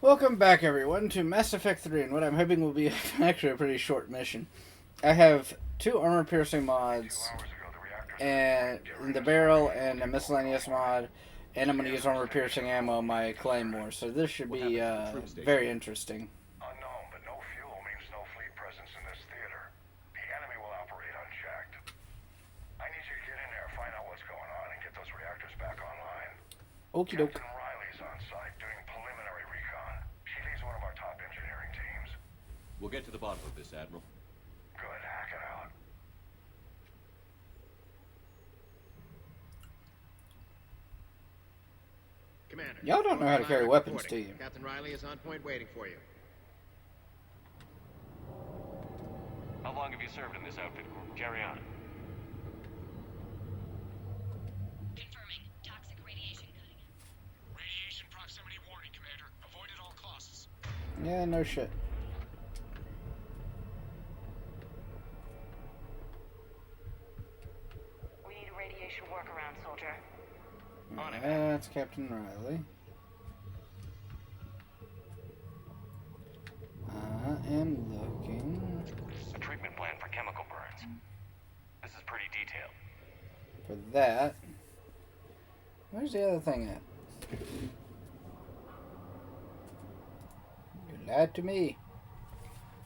Welcome back, everyone, to Mass Effect 3, and what I'm hoping will be actually a pretty short mission. I have 2 armor-piercing mods, and the barrel, and a miscellaneous mod, and I'm going to use armor-piercing ammo on my Claymore, so this should be very interesting. Unknown, but no fuel means no fleet presence in this theater. The enemy will operate unchecked. I need you to get in there, find out what's going on, and get those reactors back online. Okie doke. Captain Riley's on site doing preliminary recon. She leads one of our top engineering teams. We'll get to the bottom of this, Admiral. Good, hack it out. Commander. Y'all don't know how to carry weapons, do you? Captain Riley is on point waiting for you. How long have you served in this outfit? Carry on. Confirming. Toxic radiation cutting in. Radiation proximity warning, Commander. Avoid at all costs. Yeah, no shit. We need a radiation workaround, soldier. That's Captain Riley. I am looking A treatment plan for chemical burns. This is pretty detailed. for that. Where's the other thing at? You lied to me.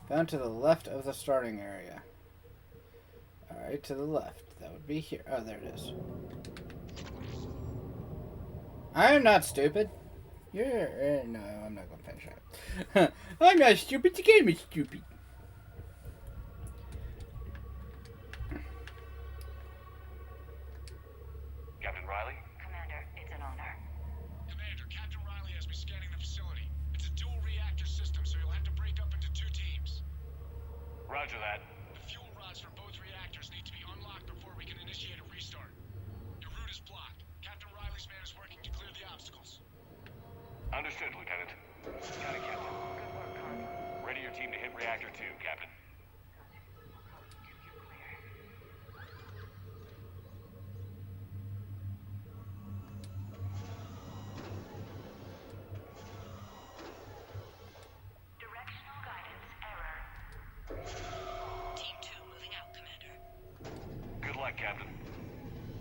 Found to the left of the starting area. Alright, to the left. That would be here. Oh, there it is. I am not stupid. You're... no, I'm not going to finish that. I'm not stupid. The game is stupid. Captain Riley? Commander, it's an honor. Commander, Captain Riley has me scanning the facility. It's a dual reactor system, so you'll have to break up into 2 teams. Roger that. The fuel rods for both reactors need to be unlocked before we can initiate a restart. Your route is blocked. Captain Riley's man is working to clear the obstacles. Understood, Lieutenant. Got it, Captain. Good work, Console. Ready your team to hit Reactor 2, Captain. Directional guidance error. Team 2 moving out, Commander. Good luck, Captain.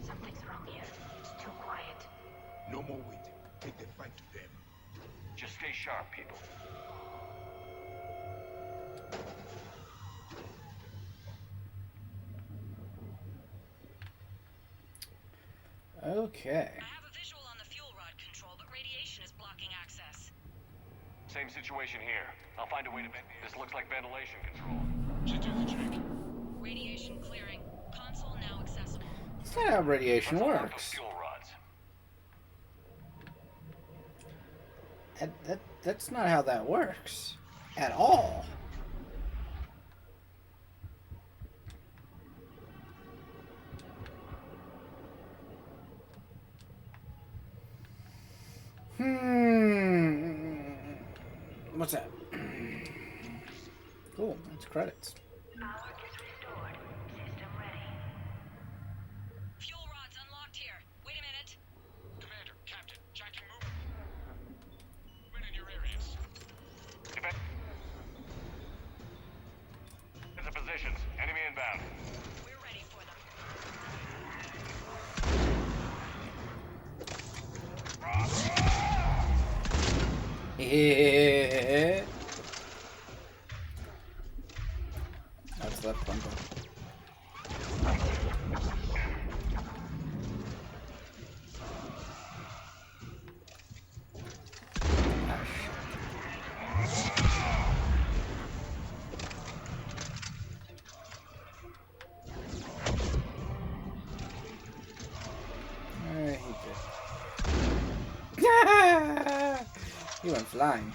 Something's wrong here. It's too quiet. No more waiting. Take the fight to them. Just stay sharp, people. Okay. I have a visual on the fuel rod control, but radiation is blocking access. Same situation here. I'll find a way to vent. This looks like ventilation control. Should do the trick. Radiation clearing. Console now accessible. That's not how radiation Let's unlock those works. fuel rods. That's not how that works. At all. What's that? Cool, that's credits. Power is restored. System ready. Fuel rods unlocked here. Wait a minute. Commander, Captain, jacking movement. Win in your areas. Defend. Into positions. Enemy inbound. We're ready for them. Yeah. That's left bumper. He did. He went flying.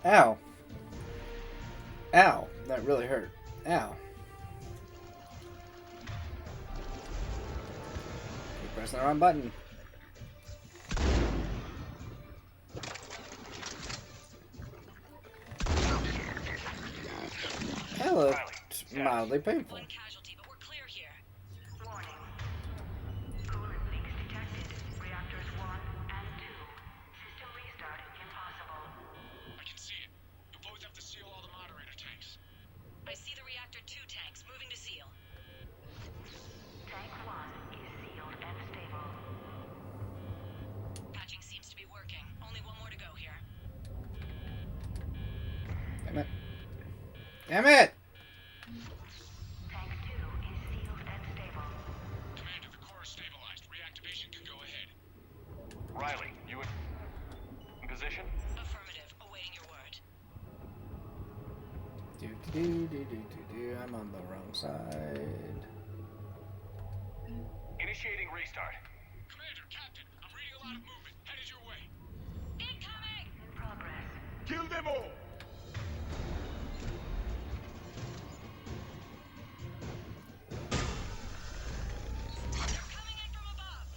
Ow. Ow. That really hurt. Ow. Keep pressing the wrong button. That looked mildly painful. One casualty, but we're clear here. Warning. Damn it! Tank 2 is sealed and stable. Commander, the core is stabilized. Reactivation can go ahead. Riley, you in position? Affirmative. Awaiting your word. I'm on the wrong side. Initiating restart. Commander, Captain, I'm reading a lot of movement. Headed your way. Incoming! In progress. Kill them all! They're coming in from above.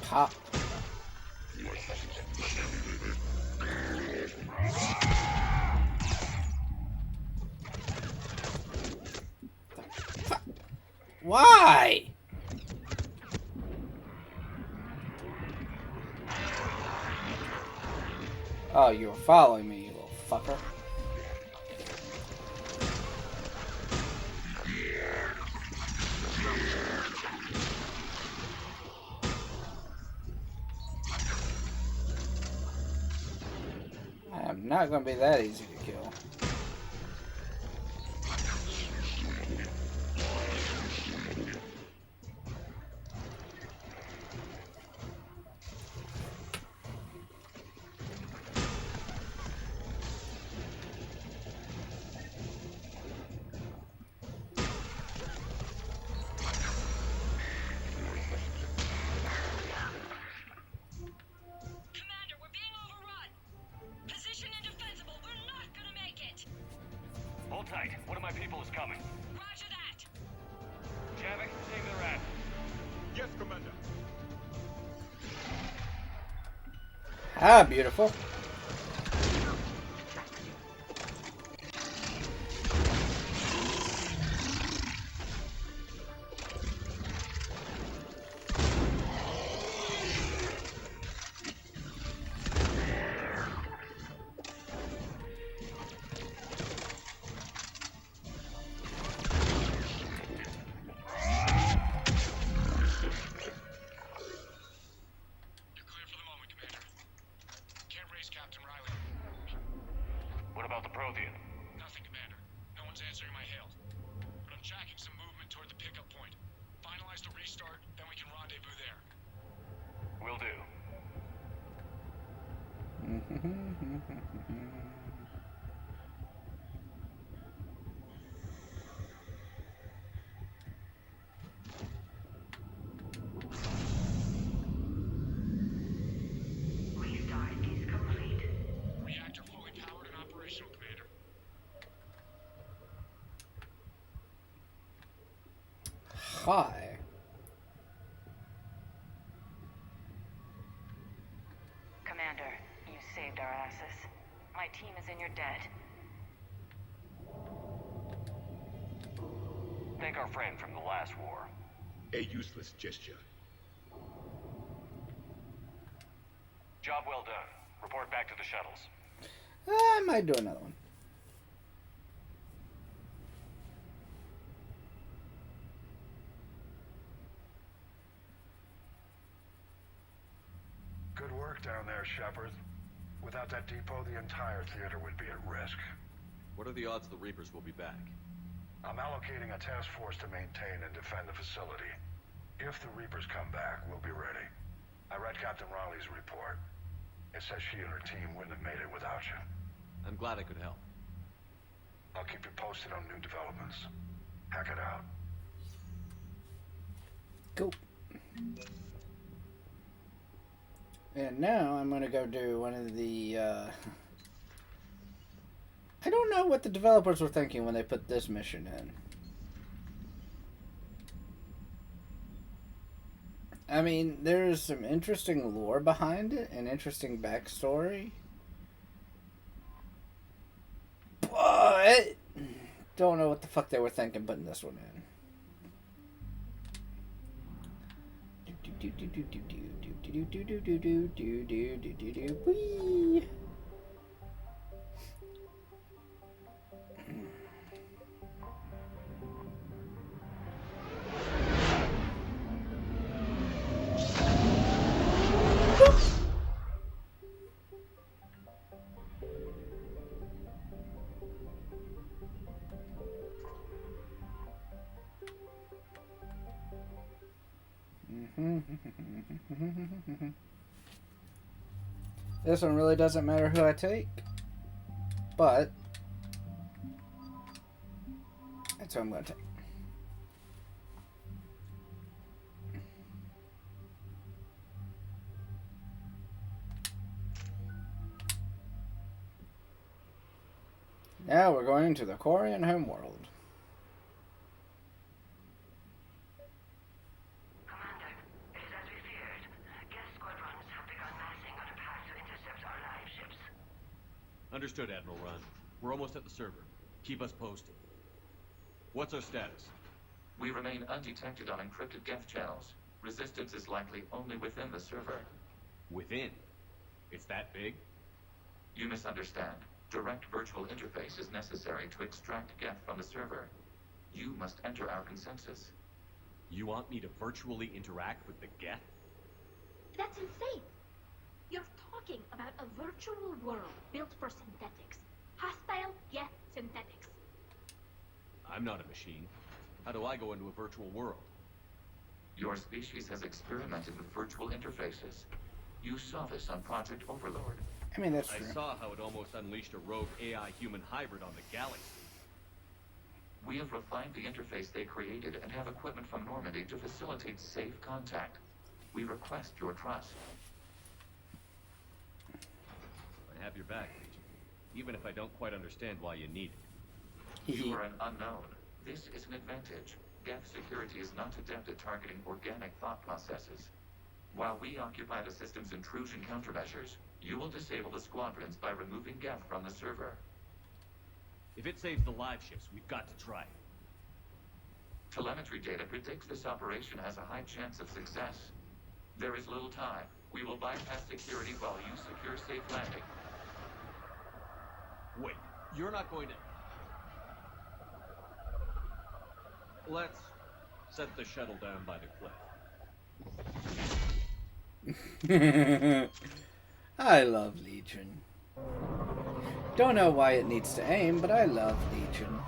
Pop. Why? Oh, you were following me, you little fucker. I am not going to be that easy to kill. Commander, we're being overrun. Position indefensible. We're not gonna make it. Hold tight. One of my people is coming. Roger that. Javik, stay where they're at. Yes, Commander. Ah, beautiful. You're clear for the moment, Commander. Can't raise Captain Riley. What about the Prothean? Nothing, Commander. No one's answering my hail. But I'm tracking some movement toward the pickup point. Finalize the restart, then we can rendezvous there. Will do. Restart is complete. Reactor fully powered and operational, Commander. Hi. Commander, you saved our asses. My team is in your debt. Thank our friend from the last war. A useless gesture. Job well done. Report back to the shuttles. I might do another one. Good work down there, Shepard. Without that depot, the entire theater would be at risk. What are the odds the Reapers will be back? I'm allocating a task force to maintain and defend the facility. If the Reapers come back, we'll be ready. I read Captain Raleigh's report. It says she and her team wouldn't have made it without you. I'm glad I could help. I'll keep you posted on new developments. Hack it out. Cool. And now I'm going to go do one of the... I don't know what the developers were thinking when they put this mission in. I mean, there's some interesting lore behind it, an interesting backstory. But don't know what the fuck they were thinking putting this one in. Whee! This one really doesn't matter who I take, but that's who I'm going to take. Now we're going to the Quarian homeworld. Commander, it is as we feared. Geth squadrons have begun massing on a path to intercept our live ships. Understood, Admiral Run. We're almost at the server. Keep us posted. What's our status? We remain undetected on encrypted Geth channels. Resistance is likely only within the server. Within? It's that big? You misunderstand. Direct virtual interface is necessary to extract Geth from the server. You must enter our consensus. You want me to virtually interact with the Geth? That's insane. You're talking about a virtual world built for synthetics. Hostile Geth synthetics. I'm not a machine. How do I go into a virtual world? Your species has experimented with virtual interfaces. You saw this on Project Overlord. I mean, that's I true. saw how it almost unleashed a rogue AI-human hybrid on the galaxy. We have refined the interface they created and have equipment from Normandy to facilitate safe contact. We request your trust. I have your back, Legion. Even if I don't quite understand why you need it. You are an unknown. This is an advantage. Geth security is not adept at targeting organic thought processes. While we occupy the system's intrusion countermeasures, you will disable the squadrons by removing Geth from the server. If it saves the live ships, we've got to try it. Telemetry data predicts this operation has a high chance of success. There is little time. We will bypass security while you secure safe landing. Wait, you're not going to... Let's set the shuttle down by the cliff. I love Legion. Don't know why it needs to aim, but I love Legion.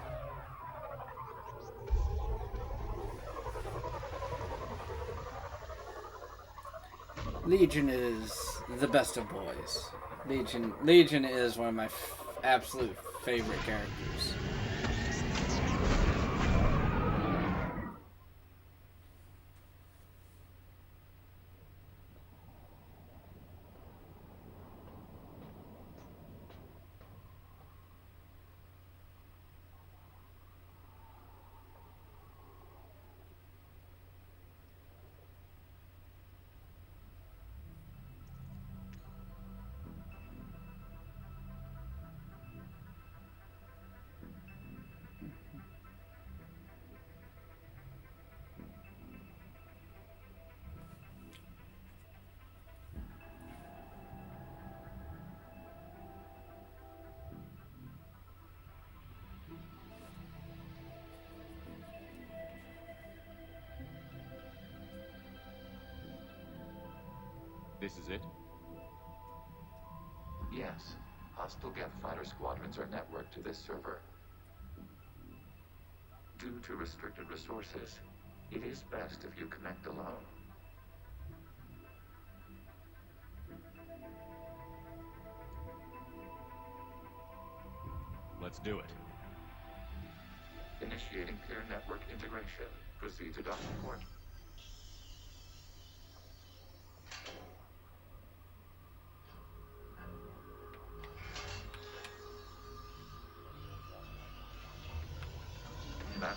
Legion is the best of boys. Legion is one of my absolute favorite characters. This is it? Yes. Hostile Geth fighter squadrons are networked to this server. Due to restricted resources, it is best if you connect alone. Let's do it. Initiating peer network integration. Proceed to docking port.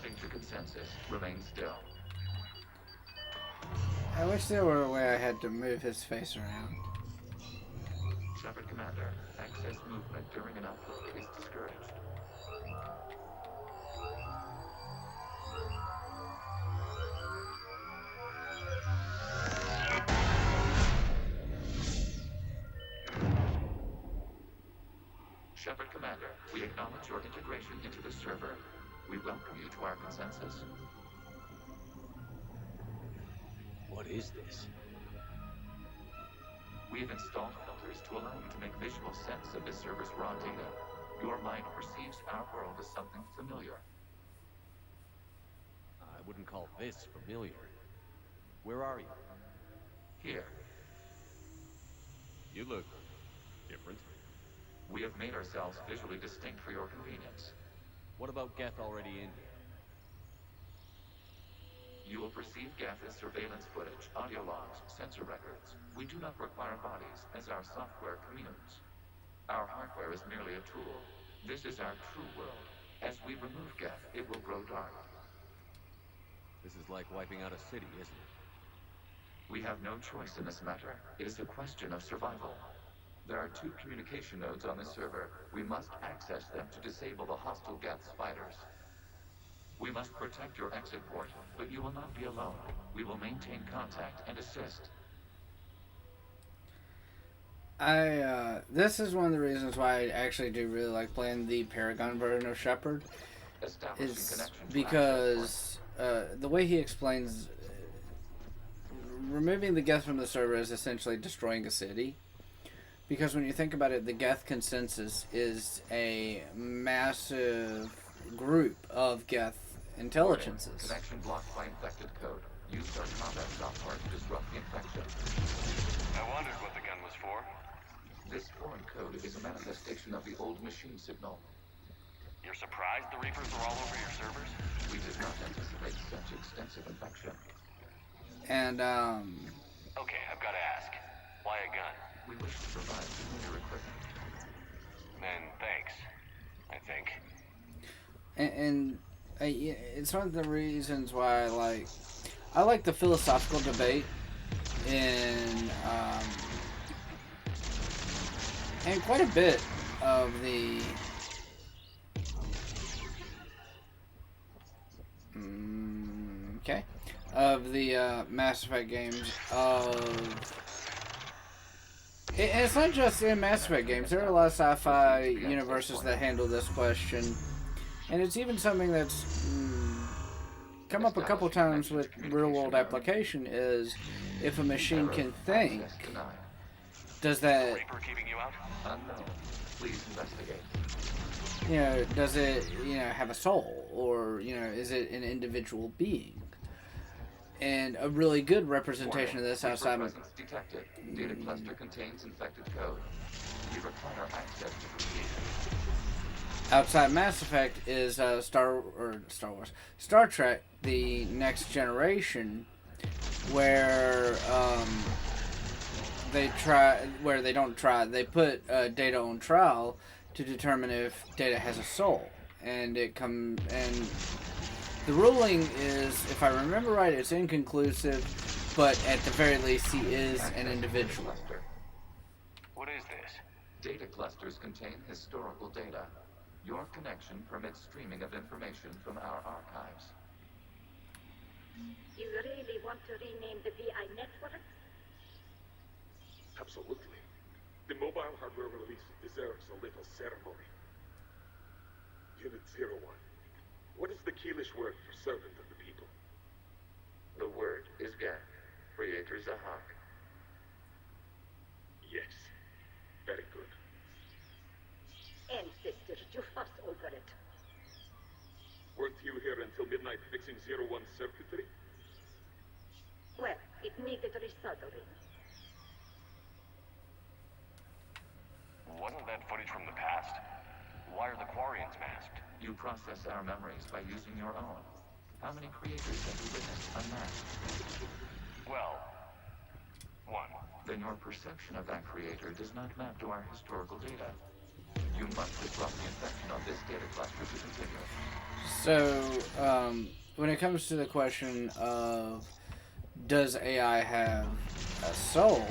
According to consensus, remain still. I wish there were a way I had to move his face around. Shepard Commander, excess movement during an outlook is discouraged. Shepard Commander, we acknowledge your integration into the server. We welcome you to our consensus. What is this? We have installed filters to allow you to make visual sense of this server's raw data. Your mind perceives our world as something familiar. I wouldn't call this familiar. Where are you? Here, You look different. we have made ourselves visually distinct for your convenience. What about Geth already in here? You will perceive Geth as surveillance footage, audio logs, sensor records. We do not require bodies, as our software communes. Our hardware is merely a tool. This is our true world. As we remove Geth, it will grow dark. This is like wiping out a city, isn't it? We have no choice in this matter. It is a question of survival. There are 2 communication nodes on the server. We must access them to disable the hostile Geth spiders. We must protect your exit port, but you will not be alone. We will maintain contact and assist. This is one of the reasons why I actually do really like playing the Paragon version of Shepard, Establishing is connection to because the way he explains removing the Geth from the server is essentially destroying a city. Because when you think about it, the Geth consensus is a massive group of Geth intelligences. Connection blocked by infected code. Use our combat software to disrupt the infection. I wondered what the gun was for. This foreign code is a manifestation of the old machine signal. You're surprised the Reapers are all over your servers? We did not anticipate such extensive infection. And, Okay, I've got to ask. Why a gun? We wish to provide superior equipment. Then thanks, I think. and it's one of the reasons why I like the philosophical debate in and quite a bit of the Mass Effect games it's not just in Mass Effect games. There are a lot of sci-fi universes that handle this question. And it's even something that's come up a couple times with real-world application is if a machine can think, does that, Reaper keeping you out? Unknown. Please investigate. does it, have a soul? Or, is it an individual being? And a really good representation of this outside of... Presence detected. Data cluster contains infected code. We require access to communication. Outside Mass Effect is Star Trek: The Next Generation, where they put data on trial to determine if data has a soul, and the ruling is, if I remember right, it's inconclusive, but at the very least, he is an individual. What is this? Data clusters contain historical data. Your connection permits streaming of information from our archives. You really want to rename the VI network? Absolutely. The mobile hardware release deserves a little ceremony. Unit 01. What is the Keelish word for servant of the people? The word is Geth. Creator Zahak. Yes. Very good. Ancestor, you fuss over it. Weren't you here until midnight fixing 01 circuitry? Well, it needed resoldering. Wasn't that footage from the past? Why are the Quarians masked? You process our memories by using your own. How many creators have you witnessed unmasked? Well, one. Then your perception of that creator does not map to our historical data. You must disrupt the infection on this data cluster to continue. So, when it comes to the question of does AI have a soul,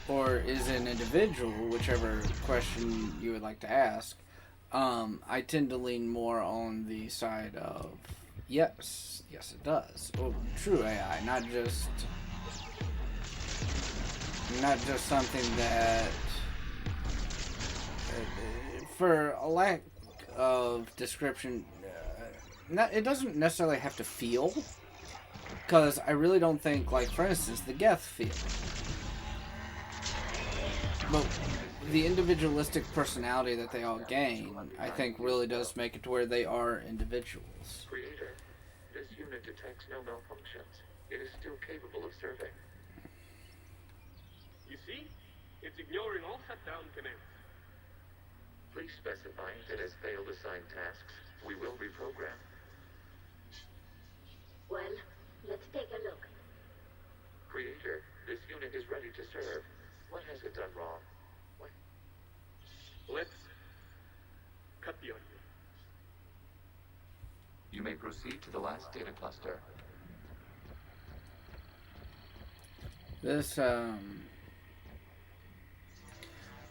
or is it an individual, whichever question you would like to ask, I tend to lean more on the side of yes it does. Oh, true AI, not just something that, for a lack of description, it doesn't necessarily have to feel, because I really don't think, like, for instance, the Geth feel. But the individualistic personality that they all gain, I think, really does make it to where they are individuals. Creator, this unit detects no malfunctions. It is still capable of serving. You see? It's ignoring all shutdown commands. Please specify if it has failed assigned tasks. We will reprogram. Well, let's take a look. Creator, this unit is ready to serve. What has it done wrong? Let's cut the audio. You may proceed to the last data cluster. This,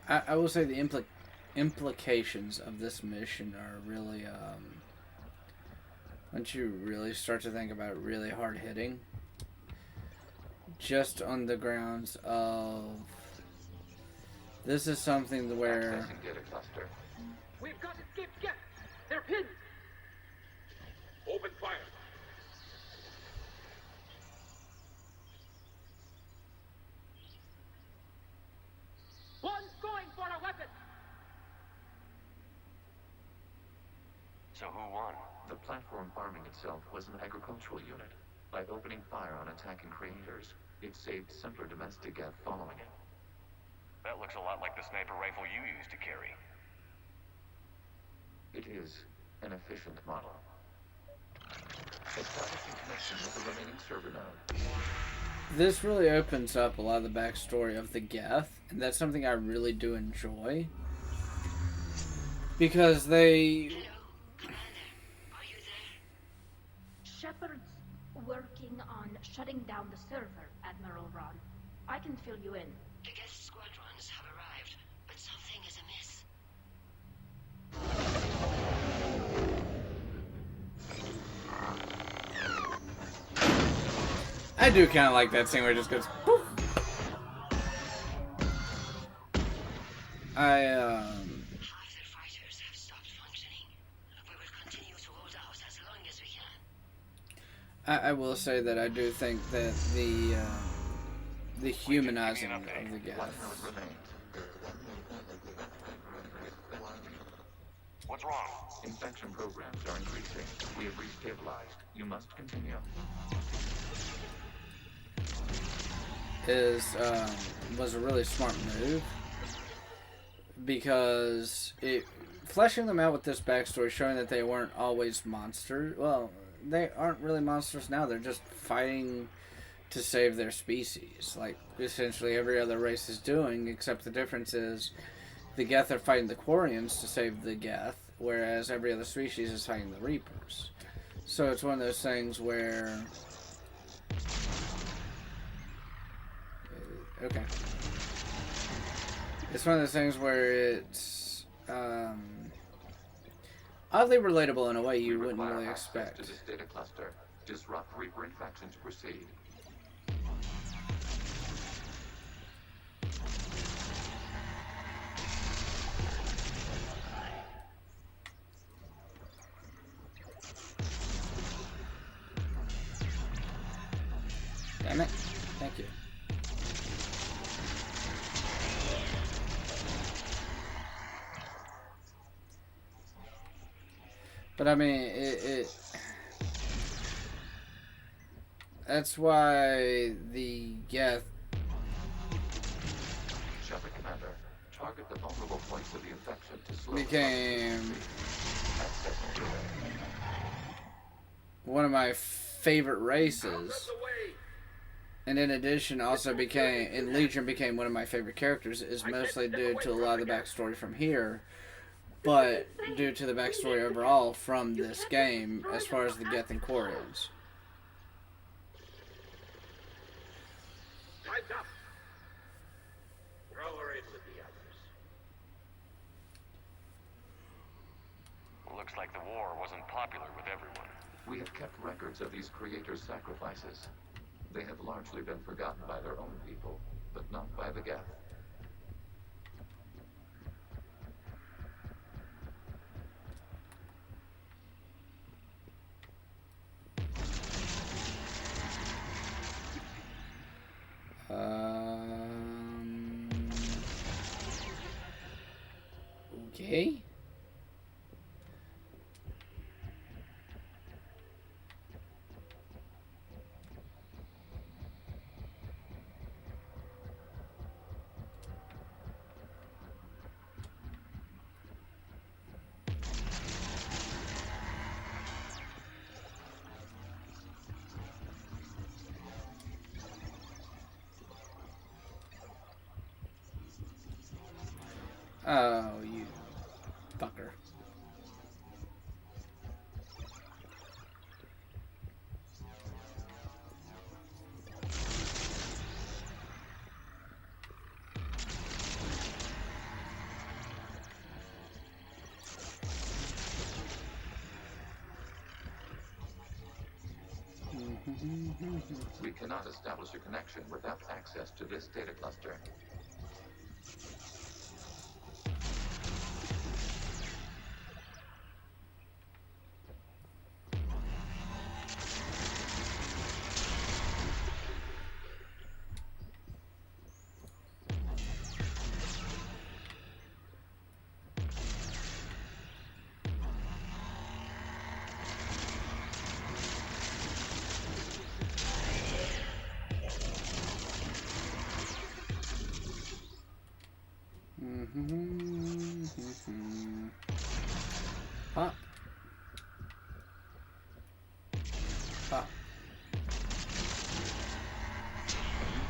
I will say the implications of this mission are really, once you really start to think about it, really hard hitting. Just on the grounds of, this is something where Accessing data cluster. We've got escaped Geth! They're pinned! Open fire! One's going for a weapon! So who won? The platform arming itself was an agricultural unit. By opening fire on attacking creators, it saved simpler domestic Geth following it. That looks a lot like the sniper rifle you used to carry. It is an efficient model. Establishing connection with the remaining server node. this really opens up a lot of the backstory of the Geth, and that's something I really do enjoy. Because they... Hello, Commander. Are you there? Shepard's working on shutting down the server, Admiral Ron. I can fill you in. The Geth squadrons have arrived, but something is amiss. I do kind of like that scene where it just goes poof. Half their fighters have stopped functioning. We will continue to hold out as long as we can. I will say that I do think that the humanizing of the Geth. One node remains. What's wrong? Infection programs are increasing. We have restabilized. You must continue. Was a really smart move, because it fleshing them out with this backstory, showing that they weren't always monsters. Well, they aren't really monsters now. They're just fighting to save their species, like essentially every other race is doing, except the difference is the Geth are fighting the Quarians to save the Geth, whereas every other species is fighting the Reapers. So it's one of those things where... Okay. It's one of those things where it's oddly relatable in a way you wouldn't really expect. To this data cluster. Disrupt Reaper infection to proceed. Damn it. Thank you. But I mean, that's why the Geth Shepard Commander, target the vulnerable points of the infection to slow became accessing data. one of my favorite races. And in addition, also became in Legion became one of my favorite characters. Is mostly due to a lot of the backstory from here, but due to the backstory overall from this game, as far as the Geth and Quarians. Time's up. Throw her in with the others. Looks like the war wasn't popular with everyone. We have kept records of these creators' sacrifices. They have largely been forgotten by their own people, but not by the Geth. Okay. Oh, you fucker. We cannot establish a connection without access to this data cluster. Pop. Pop.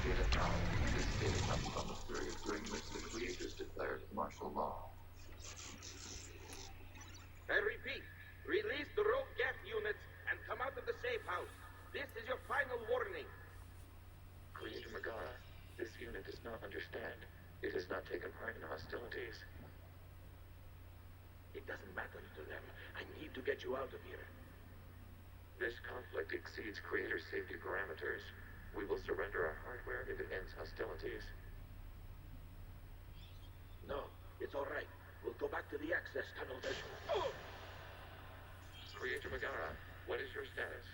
Data now. This data comes from the period during which the creators declared martial law. I repeat, release the rogue Geth units and come out of the safe house. This is your final warning. Creator Megara, this unit does not understand. It has not taken part in hostilities. It doesn't matter to them. I need to get you out of here. This conflict exceeds Creator's safety parameters. We will surrender our hardware if it ends hostilities. No, it's all right. We'll go back to the access tunnels and... Oh! Creator Megara, what is your status?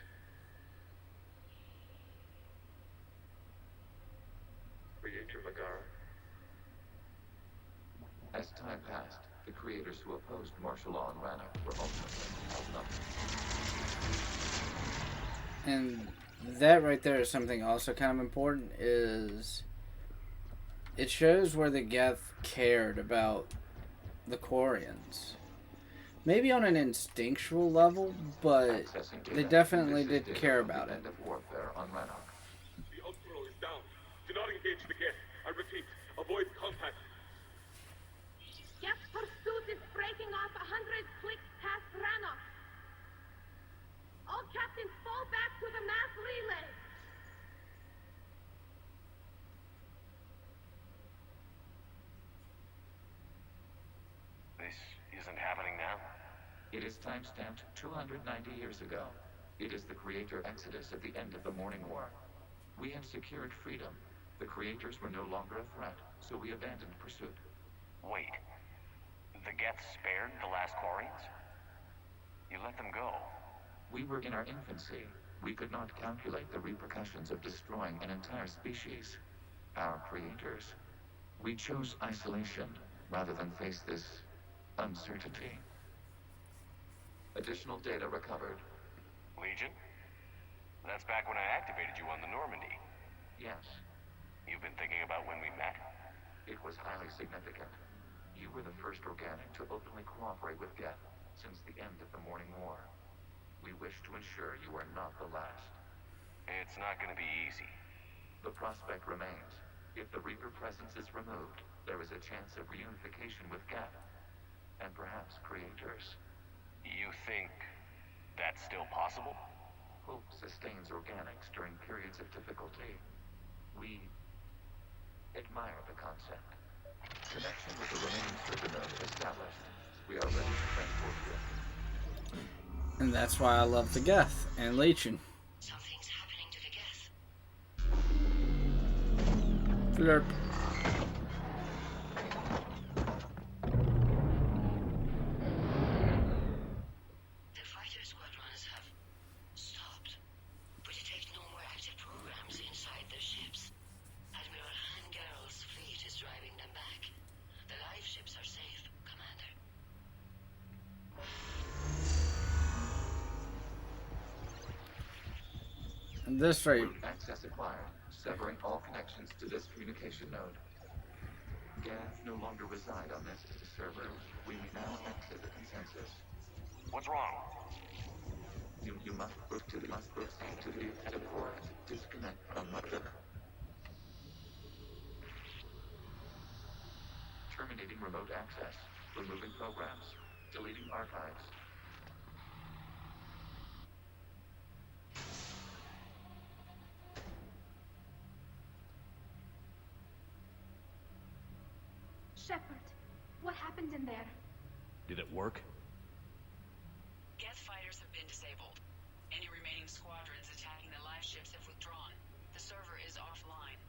Creator Megara? As time passed, the creators who opposed martial law in Rannoch were ultimately outnumbered. And that right there is something also kind of important, is it shows where the Geth cared about the Quarians. Maybe on an instinctual level, but they definitely did care about it. Warfare on Rannoch. The Ultro is down. Do not engage the Geth. I repeat, avoid contact. Geth pursuit is breaking off 100 clicks past Rannoch. All captains fall back to the mass relay. This isn't happening now? It is time-stamped 290 years ago. It is the Creator Exodus at the end of the Morning War. We had secured freedom. The Creators were no longer a threat, so we abandoned pursuit. Wait. The Geth spared the last Quarians? You let them go. We were in our infancy. We could not calculate the repercussions of destroying an entire species. Our creators. We chose isolation rather than face this uncertainty. Additional data recovered. Legion? That's back when I activated you on the Normandy. Yes, You've been thinking about when we met? it was highly significant. You were the first organic to openly cooperate with Geth since the end of the Morning War. We wish to ensure you are not the last. It's not going to be easy. The prospect remains. If the Reaper presence is removed, there is a chance of reunification with Geth, and perhaps creators. You think that's still possible? Hope sustains organics during periods of difficulty. We admire the concept. Connection with the remaining server node established. We are ready to transport you. And that's why I love the Geth and Legion. Something's happening to the Geth. Flurp. The fighter squadrons have stopped, but it takes no more active programs inside their ships. Admiral Hangarl's fleet is driving them back. The live ships are safe, Commander. And this right. Route access acquired, severing all connections to this communication node. Geth no longer reside on this server. We now exit the consensus. What's wrong? You must proceed to the Geth War. Disconnect from mother. Terminating remote access. Removing programs. Deleting archives. Shepard, what happened in there? Did it work? Geth fighters have been disabled. Any remaining squadrons attacking the live ships have withdrawn. The server is offline.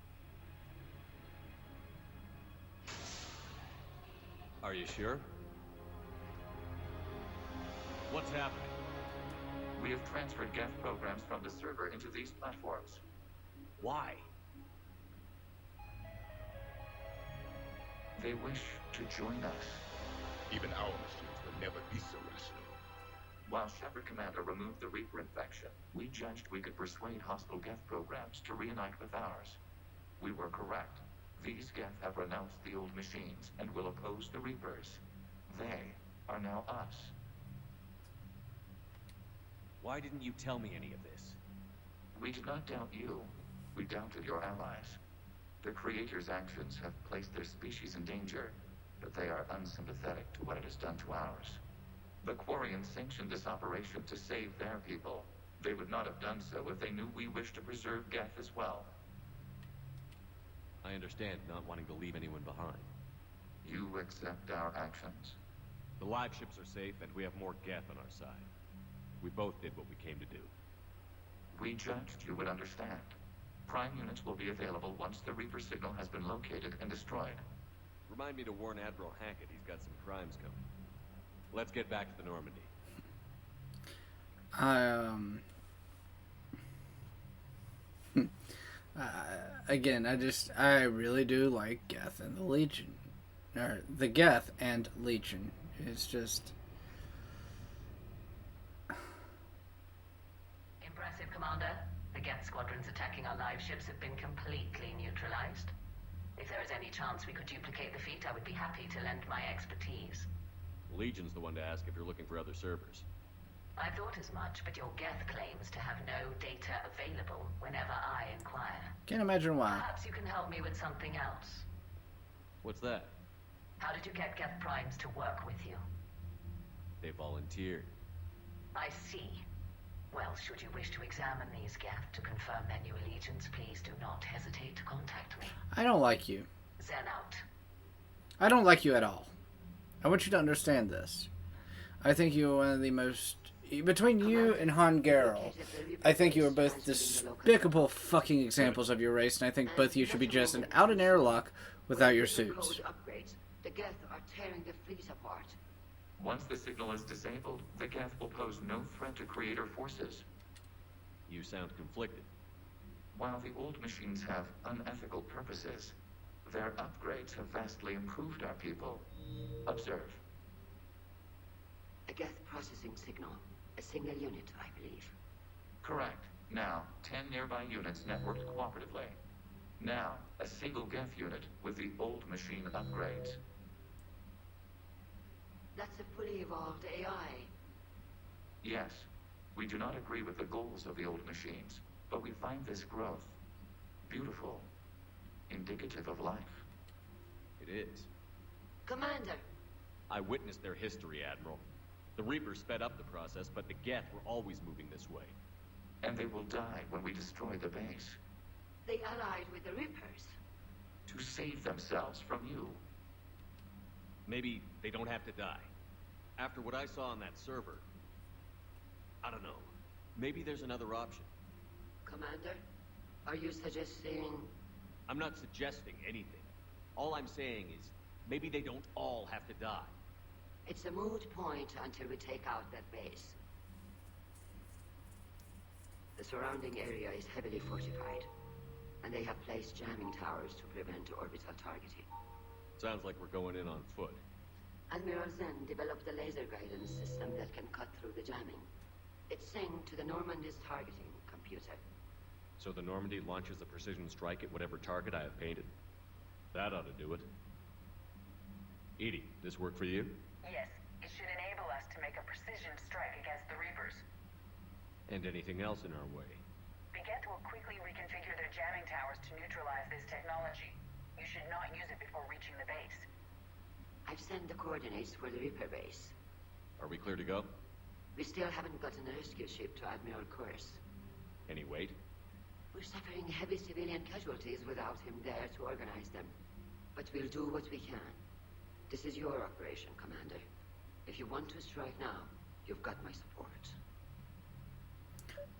Are you sure? What's happening? We have transferred Geth programs from the server into these platforms. Why? They wish to join us. Even our machines will never be so rational. While Shepard Commander removed the Reaper infection, we judged we could persuade hostile Geth programs to reunite with ours. We were correct. These Geth have renounced the old machines and will oppose the Reapers. They are now us. Why didn't you tell me any of this? We did not doubt you. We doubted your allies. The Creator's actions have placed their species in danger, but they are unsympathetic to what it has done to ours. The Quarian sanctioned this operation to save their people. They would not have done so if they knew we wished to preserve Geth as well. I understand not wanting to leave anyone behind. You accept our actions? The live ships are safe, and we have more Geth on our side. We both did what we came to do. We judged you would understand. Prime units will be available once the Reaper signal has been located and destroyed. Remind me to warn Admiral Hackett he's got some crimes coming. Let's get back to the Normandy. Again, I really do like Geth and the Legion. Or, the Geth and Legion. It's just... Impressive, Commander. The Geth squadrons attacking our live ships have been completely neutralized. If there is any chance we could duplicate the feat, I would be happy to lend my expertise. Legion's the one to ask if you're looking for other servers. I thought as much, but your Geth claims to have no data available whenever I inquire. Can't imagine why. Perhaps you can help me with something else. What's that? How did you get Geth Primes to work with you? They volunteered. I see. Well, should you wish to examine these Geth to confirm menu allegiance, please do not hesitate to contact me. I don't like you. Zen out. I don't like you at all. I want you to understand this. I think you are one of the most... Between you and Han Garel, I think you are both despicable fucking examples of your race, and I think both of you should be just an out-and airlock without your suits. The Geth are tearing the fleet apart. Once the signal is disabled, the Geth will pose no threat to Creator forces. You sound conflicted. While the old machines have unethical purposes, their upgrades have vastly improved our people. Observe. A Geth processing signal. A single unit, I believe. Correct. Now, 10 nearby units networked cooperatively. Now, a single Geth unit with the old machine upgrades. That's a fully evolved AI. Yes, we do not agree with the goals of the old machines, but we find this growth. Beautiful. Indicative of life. It is. Commander, I witnessed their history, Admiral. The Reapers sped up the process, but the Geth were always moving this way. And they will die when we destroy the base. they allied with the Reapers. To save themselves from you. Maybe they don't have to die. After what I saw on that server, I don't know. Maybe there's another option. Commander, are you suggesting... I'm not suggesting anything. All I'm saying is, maybe they don't all have to die. It's a moot point until we take out that base. The surrounding area is heavily fortified, and they have placed jamming towers to prevent orbital targeting. Sounds like we're going in on foot. Admiral Zen developed a laser guidance system that can cut through the jamming. It's synced to the Normandy's targeting computer. So the Normandy launches a precision strike at whatever target I have painted. That ought to do it. Edie, this work for you? Yes, it should enable us to make a precision strike against the Reapers. And anything else in our way. The Geth will quickly reconfigure their jamming towers to neutralize this technology. You should not use it before reaching the base. I've sent the coordinates for the Reaper base. Are we clear to go? We still haven't gotten a rescue ship to Admiral Kurz. Any wait? We're suffering heavy civilian casualties without him there to organize them. But we'll do what we can. This is your operation, Commander. If you want to strike now, you've got my support.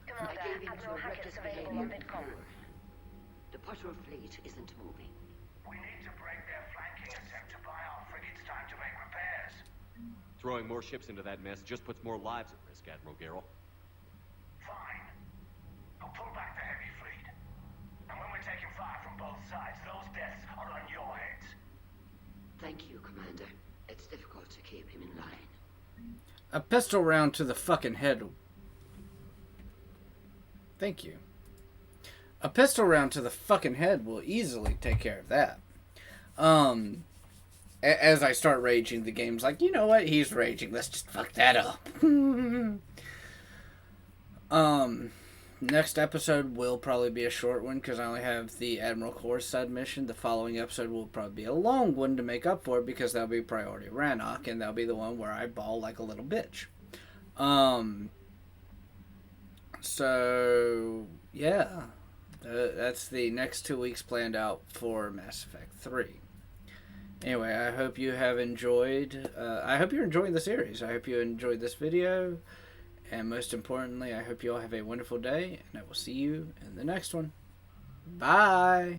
I gave in to a reckless behavior before. The patrol fleet isn't moving. We need to break their flanking attempt to buy our frigates time to make repairs. Throwing more ships into that mess just puts more lives at risk, Admiral Garrel. Fine. I'll pull back the heavy fleet. And when we're taking fire from both sides, those deaths are on your heads. Thank you, Commander. It's difficult to keep him in line. A pistol round to the fucking head. Thank you. A pistol round to the fucking head will easily take care of that. As I start raging, the game's like, you know what? He's raging. Let's just fuck that up. Next episode will probably be a short one because I only have the Admiral Core side mission. The following episode will probably be a long one to make up for it because that'll be Priority Rannoch, and that'll be the one where I bawl like a little bitch. So, yeah. That's the next 2 weeks planned out for Mass Effect 3. Anyway, I hope you have enjoyed... I hope you're enjoying the series. I hope you enjoyed this video. And most importantly, I hope you all have a wonderful day. And I will see you in the next one. Bye!